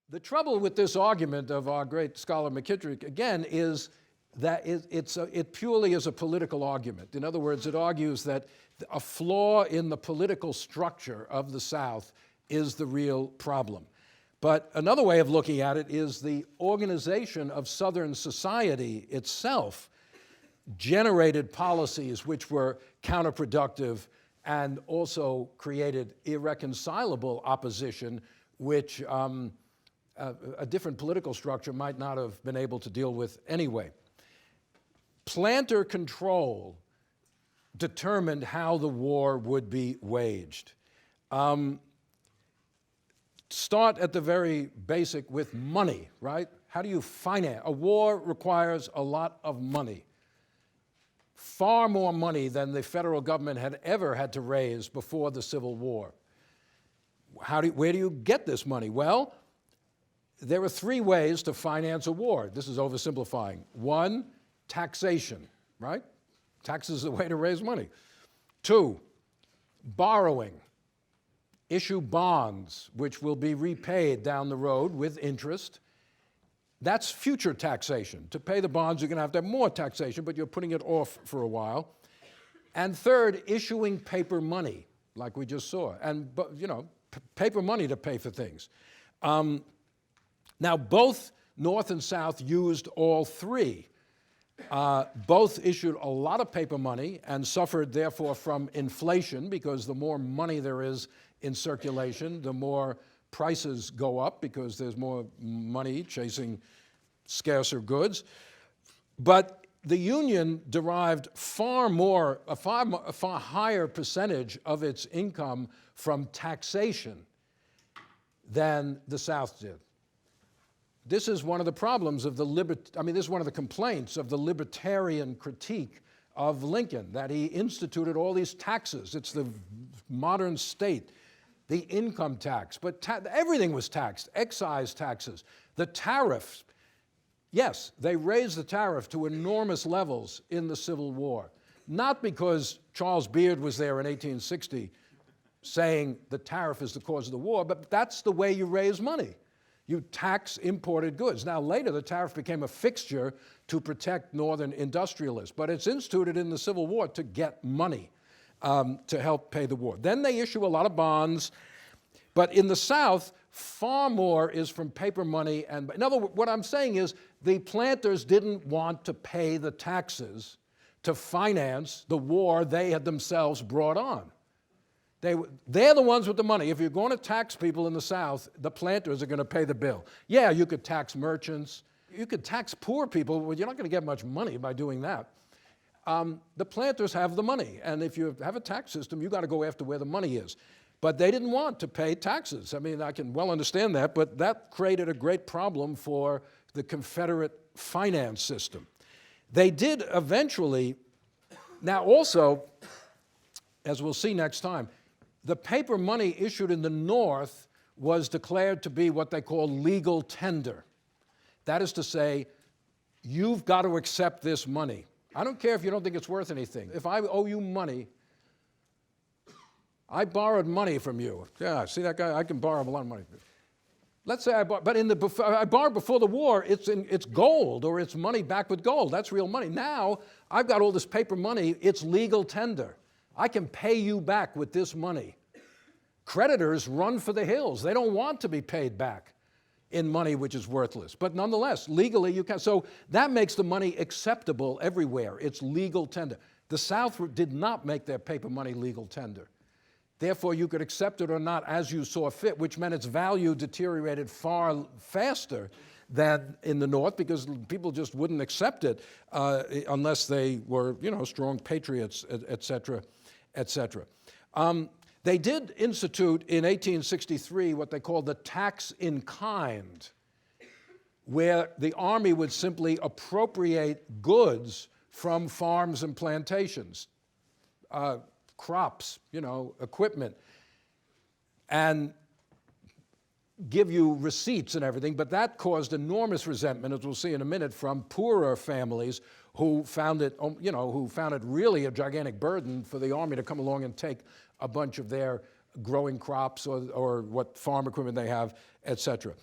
The trouble with this argument of our great scholar McKittrick, again, is that it purely is a political argument. In other words, it argues that a flaw in the political structure of the South is the real problem. But another way of looking at it is the organization of Southern society itself generated policies which were counterproductive and also created irreconcilable opposition, which a different political structure might not have been able to deal with anyway. Planter control determined how the war would be waged. Start at the very basic with money, right? How do you finance? A war requires a lot of money. Far more money than the federal government had ever had to raise before the Civil War. Where do you get this money? Well, there are three ways to finance a war. This is oversimplifying. One, taxation, right? Taxes is the way to raise money. Two, borrowing. Issue bonds, which will be repaid down the road with interest. That's future taxation. To pay the bonds, you're going to have more taxation, but you're putting it off for a while. And third, issuing paper money, like we just saw. And, paper money to pay for things. Now, both North and South used all three. Both issued a lot of paper money and suffered, therefore, from inflation, because the more money there is in circulation, the more prices go up because there's more money chasing scarcer goods. But the Union derived a far higher percentage of its income from taxation than the South did. This is one of the problems of this is one of the complaints of the libertarian critique of Lincoln, that he instituted all these taxes. It's the modern state, the income tax, but everything was taxed, excise taxes, the tariffs. Yes, they raised the tariff to enormous levels in the Civil War, not because Charles Beard was there in 1860 saying the tariff is the cause of the war, but that's the way you raise money. You tax imported goods. Now, later, the tariff became a fixture to protect Northern industrialists, but it's instituted in the Civil War to get money to help pay the war. Then they issue a lot of bonds, but in the South, far more is from paper money. And in other words, what I'm saying is the planters didn't want to pay the taxes to finance the war they had themselves brought on. They're the ones with the money. If you're going to tax people in the South, the planters are going to pay the bill. Yeah, you could tax merchants. You could tax poor people, but you're not going to get much money by doing that. The planters have the money, and if you have a tax system, you've got to go after where the money is. But they didn't want to pay taxes. I mean, I can well understand that, but that created a great problem for the Confederate finance system. They did eventually, now also, as we'll see next time, the paper money issued in the North was declared to be what they call legal tender. That is to say, you've got to accept this money. I don't care if you don't think it's worth anything. If I owe you money, I borrowed money from you. Yeah, see that guy? I can borrow a lot of money. Let's say I borrowed, but I borrowed before the war, it's gold, or it's money backed with gold. That's real money. Now, I've got all this paper money, it's legal tender. I can pay you back with this money. Creditors run for the hills. They don't want to be paid back in money which is worthless. But nonetheless, legally you can. So that makes the money acceptable everywhere. It's legal tender. The South did not make their paper money legal tender. Therefore, you could accept it or not as you saw fit, which meant its value deteriorated far faster than in the North, because people just wouldn't accept it unless they were, strong patriots, et cetera, et cetera. They did institute in 1863 what they called the tax in kind, where the Army would simply appropriate goods from farms and plantations, crops, equipment, and give you receipts and everything, but that caused enormous resentment, as we'll see in a minute, from poorer families who found it, really a gigantic burden for the Army to come along and take a bunch of their growing crops or what farm equipment they have, et cetera.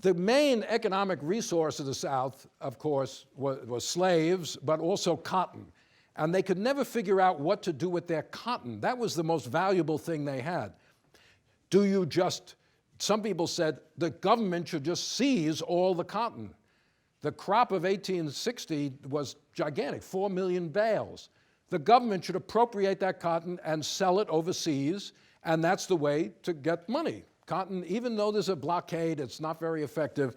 The main economic resource of the South, of course, was slaves, but also cotton. And they could never figure out what to do with their cotton. That was the most valuable thing they had. Some people said the government should just seize all the cotton. The crop of 1860 was gigantic, 4 million bales. The government should appropriate that cotton and sell it overseas, and that's the way to get money. Cotton, even though there's a blockade, it's not very effective.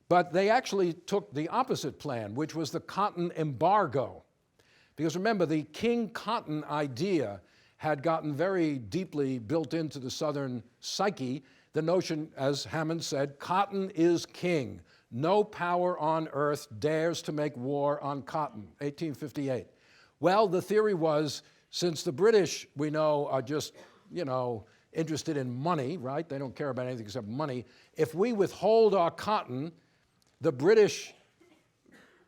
But they actually took the opposite plan, which was the cotton embargo. Because remember, the king cotton idea had gotten very deeply built into the Southern psyche. The notion, as Hammond said, cotton is king. No power on earth dares to make war on cotton, 1858. Well, the theory was, since the British, we know, are just, interested in money, right? They don't care about anything except money. If we withhold our cotton, the British,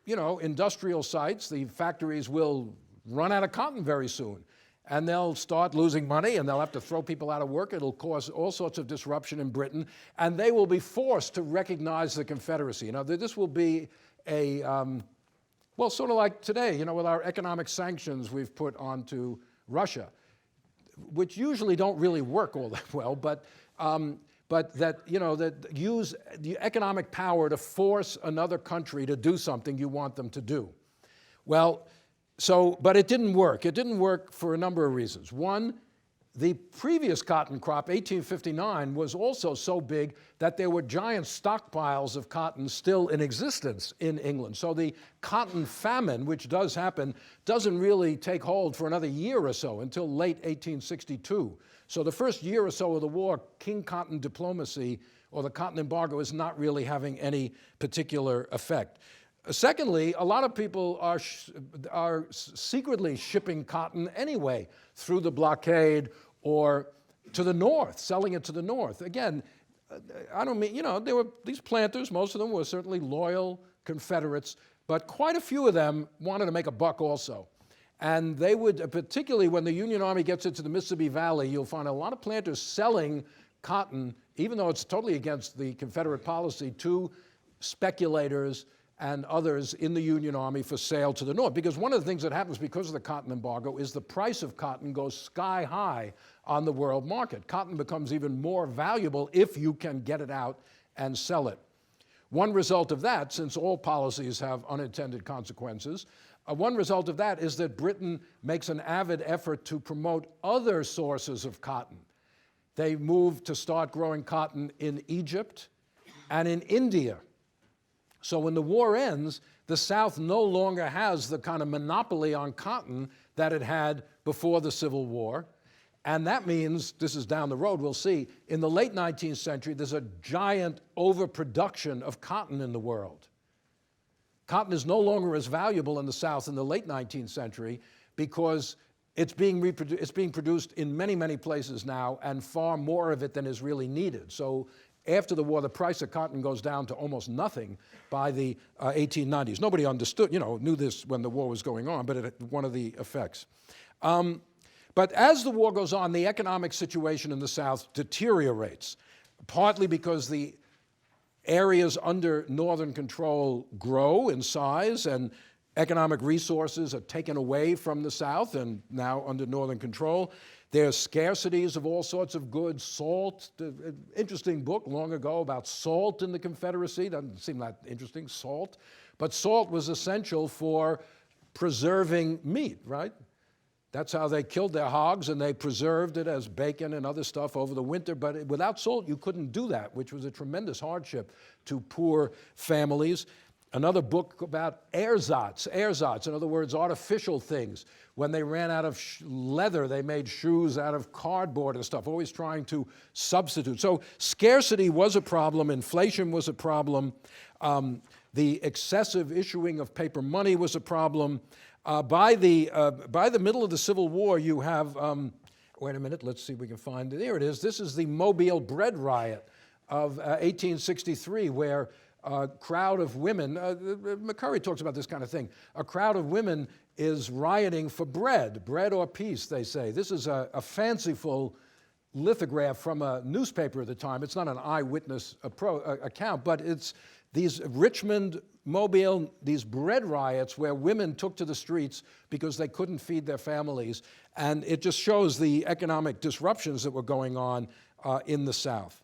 industrial sites, the factories will run out of cotton very soon. And they'll start losing money, and they'll have to throw people out of work. It'll cause all sorts of disruption in Britain, and they will be forced to recognize the Confederacy. This will be a, sort of like today, with our economic sanctions we've put onto Russia, which usually don't really work all that well, but that use the economic power to force another country to do something you want them to do. Well, but it didn't work. It didn't work for a number of reasons. One, the previous cotton crop, 1859, was also so big that there were giant stockpiles of cotton still in existence in England. So the cotton famine, which does happen, doesn't really take hold for another year or so, until late 1862. So the first year or so of the war, king cotton diplomacy, or the cotton embargo, is not really having any particular effect. Secondly, a lot of people are secretly shipping cotton anyway through the blockade or to the north, selling it to the north. Again, I don't mean, there were these planters, most of them were certainly loyal Confederates, but quite a few of them wanted to make a buck also. And they would, particularly when the Union Army gets into the Mississippi Valley, you'll find a lot of planters selling cotton, even though it's totally against the Confederate policy, to speculators and others in the Union Army for sale to the north. Because one of the things that happens because of the cotton embargo is the price of cotton goes sky high on the world market. Cotton becomes even more valuable if you can get it out and sell it. One result of that, since all policies have unintended consequences, one result of that is that Britain makes an avid effort to promote other sources of cotton. They move to start growing cotton in Egypt and in India. So when the war ends, the South no longer has the kind of monopoly on cotton that it had before the Civil War. And that means, this is down the road, we'll see, in the late 19th century, there's a giant overproduction of cotton in the world. Cotton is no longer as valuable in the South in the late 19th century because it's being produced in many, many places now, and far more of it than is really needed. So after the war, the price of cotton goes down to almost nothing by the 1890s. Nobody understood, knew this when the war was going on, but one of the effects. But as the war goes on, the economic situation in the South deteriorates, partly because the areas under Northern control grow in size and economic resources are taken away from the South and now under Northern control. There's scarcities of all sorts of goods. Salt, interesting book long ago about salt in the Confederacy. Doesn't seem that interesting, salt. But salt was essential for preserving meat, right? That's how they killed their hogs, and they preserved it as bacon and other stuff over the winter. But without salt, you couldn't do that, which was a tremendous hardship to poor families. Another book about ersatz, in other words, artificial things. When they ran out of leather, they made shoes out of cardboard and stuff, always trying to substitute. So scarcity was a problem, inflation was a problem, the excessive issuing of paper money was a problem. By the middle of the Civil War, you have, wait a minute, let's see if we can find it. There it is. This is the Mobile bread riot of 1863, where a crowd of women, McCurry talks about this kind of thing, a crowd of women is rioting for bread or peace, they say. This is a fanciful lithograph from a newspaper at the time. It's not an eyewitness account, but it's these Richmond, Mobile, these bread riots where women took to the streets because they couldn't feed their families. And it just shows the economic disruptions that were going on in the South.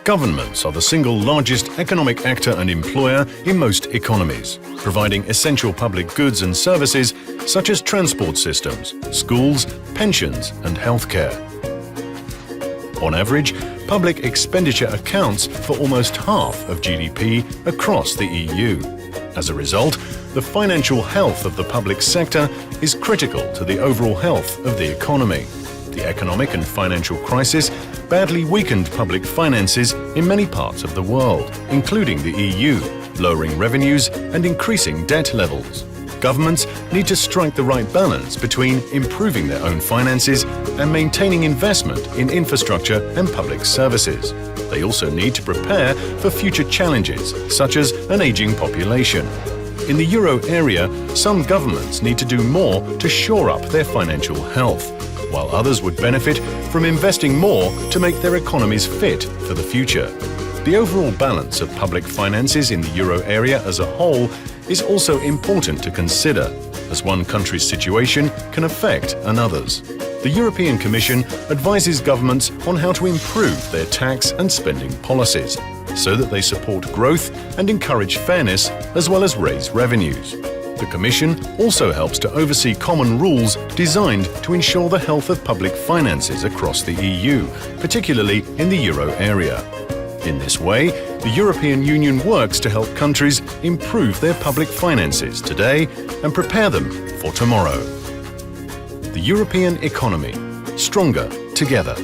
Governments are the single largest economic actor and employer in most economies, providing essential public goods and services such as transport systems, schools, pensions and healthcare. On average, public expenditure accounts for almost half of GDP across the EU. As a result, the financial health of the public sector is critical to the overall health of the economy. The economic and financial crisis badly weakened public finances in many parts of the world, including the EU, lowering revenues and increasing debt levels. Governments need to strike the right balance between improving their own finances and maintaining investment in infrastructure and public services. They also need to prepare for future challenges, such as an aging population. In the euro area, some governments need to do more to shore up their financial health, while others would benefit from investing more to make their economies fit for the future. The overall balance of public finances in the euro area as a whole is also important to consider, as one country's situation can affect another's. The European Commission advises governments on how to improve their tax and spending policies, so that they support growth and encourage fairness as well as raise revenues. The Commission also helps to oversee common rules designed to ensure the health of public finances across the EU, particularly in the euro area. In this way, the European Union works to help countries improve their public finances today and prepare them for tomorrow. The European economy, stronger together.